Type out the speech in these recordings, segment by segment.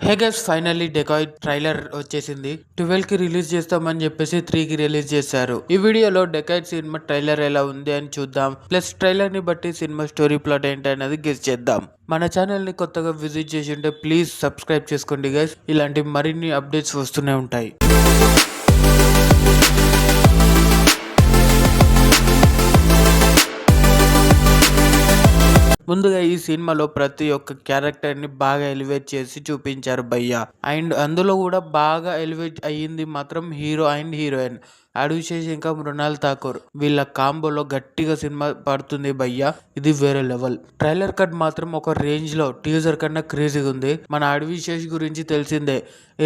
Hey guys, finally dacoit trailer వచ్చేసింది. 12 కి release చేస్తామని చెప్పేసి 3 కి రిలీజ్ చేశారు. ఈ వీడియోలో డెకాయిట్ సినిమా ట్రైలర్ ఎలా ఉంది అని చూద్దాం. ప్లస్ ట్రైలర్ ని బట్టి సినిమా స్టోరీ ప్లాట్ ఏంటి అనేది గెస్ చేద్దాం. మన ఛానల్ ని కొత్తగా విజిట్ చేసి ఉంటే ప్లీజ్ సబ్స్క్రైబ్ చేసుకోండి గైస్. ఇలాంటి మరిన్ని అప్డేట్స్ వస్తూనే ఉంటాయి. ముందుగా ఈ సినిమాలో ప్రతి ఒక్క క్యారెక్టర్ ని బాగా ఎలివేట్ చేసి చూపించారు భయ్య. అండ్ అందులో కూడా బాగా ఎలివేట్ అయ్యింది మాత్రం హీరో అండ్ హీరోయిన్ అడివిశేష్ ఇంకా మృణాల్ ఠాకూర్. వీళ్ళ కాంబోలో గట్టిగా సినిమా పడుతుంది భయ్య. ఇది వేరే లెవెల్. ట్రైలర్ కట్ మాత్రం ఒక రేంజ్ లో టీజర్ కన్నా క్రేజీగా ఉంది. మన అడివిశేష్ గురించి తెలిసిందే,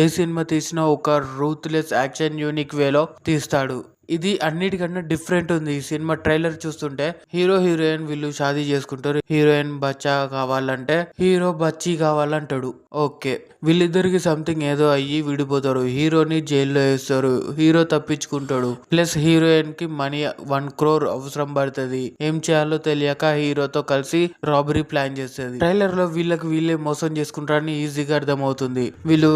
ఏ సినిమా తీసినా ఒక రూత్లెస్ యాక్షన్ యూనిక్ వేలో తీస్తాడు. ఇది అన్నిటికన్నా డిఫరెంట్ ఉంది. ఈ సినిమా ట్రైలర్ చూస్తుంటే హీరో హీరోయిన్ వీళ్ళు షాదీ చేసుకుంటారు. హీరోయిన్ బచ్చా కావాలంటే హీరో బచ్చీ కావాలంటాడు. ఓకే, వీళ్ళిద్దరికి సంథింగ్ ఏదో అయ్యి విడిపోతారు. హీరోని జైల్లో వేస్తారు. హీరో తప్పించుకుంటాడు. ప్లస్ హీరోయిన్ కి మనీ 1 crore అవసరం పడుతుంది. ఏం చేయాలో తెలియక హీరోతో కలిసి రాబరీ ప్లాన్ చేస్తుంది. ట్రైలర్ లో వీళ్ళకి వీళ్ళే మోసం చేసుకుంటారని ఈజీగా అర్థమవుతుంది. వీళ్ళు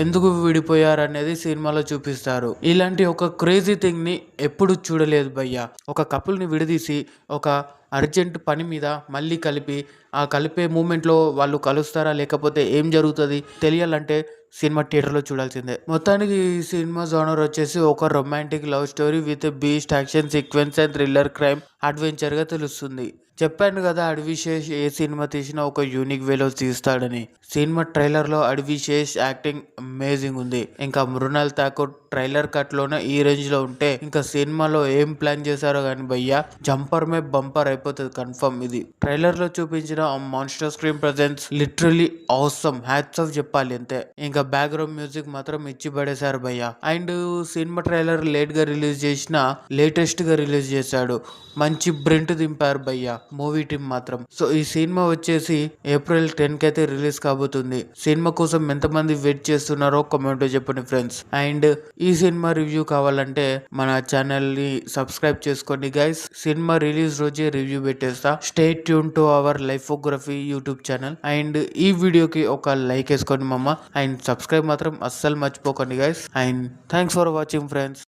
ఎందుకు విడిపోయారు అనేది సినిమాలో చూపిస్తారు. ఇలాంటి ఒక క్రేజీ థింగ్ ని ఎప్పుడు చూడలేదు భయ్య. ఒక కపుల్ ని విడదీసి ఒక అర్జెంట్ పని మీద మళ్ళీ కలిపి ఆ కలిపే మూమెంట్ లో వాళ్ళు కలుస్తారా లేకపోతే ఏం జరుగుతుంది తెలియాలంటే సినిమా థియేటర్లో చూడాల్సిందే. మొత్తానికి ఈ సినిమా జోనర్ వచ్చేసి ఒక romantic love story with beast action sequence and thriller crime adventure గా తెలుస్తుంది. చెప్పాను కదా, అడివిశేష్ ఏ సినిమా తీసినా ఒక యూనిక్ వేలో తీస్తాడని. సినిమా ట్రైలర్ లో అడివిశేష్ యాక్టింగ్ అమేజింగ్ ఉంది. ఇంకా మృణాల్ ఠాకూర్ ట్రైలర్ కట్ లోనే ఈ రేంజ్ లో ఉంటే ఇంకా సినిమాలో ఏం ప్లాన్ చేశారో కానీ భయ్యా, జంపర్ మే బంపర్ అయిపోతుంది కన్ఫర్మ్. ఇది ట్రైలర్ లో చూపించిన monster screen presence literally awesome. Hats off చెప్పాలి అంతే. ఇంకా బ్యాక్గ్రౌండ్ మ్యూజిక్ మాత్రం ఇచ్చి పడేశారు భయ్య. అండ్ సినిమా ట్రైలర్ లేట్ గా రిలీజ్ చేసిన లేటెస్ట్ గా రిలీజ్ చేశాడు. మంచి బ్రింట్ దింపారు భయ్య మూవీ టీం మాత్రం. సో ఈ సినిమా వచ్చేసి ఏప్రిల్ 10 కి అయితే రిలీజ్ కాబోతుంది. సినిమా కోసం ఎంతమంది వెయిట్ చేస్తున్నారో కామెంట్ లో చెప్పండి ఫ్రెండ్స్. అండ్ ఈ సినిమా రివ్యూ కావాలంటే మన ఛానల్ ని సబ్స్క్రైబ్ చేసుకోండి గైస్. సినిమా రిలీజ్ రోజే రివ్యూ పెట్టేస్తా. Stay tune to our Lifeography YouTube channel. And ఈ వీడియోకి ఒక లైక్ వేసుకోండి మమ్మ. అండ్ సబ్స్క్రైబ్ మాత్రం అస్సలు మర్చిపోకండి guys. And thanks for watching friends.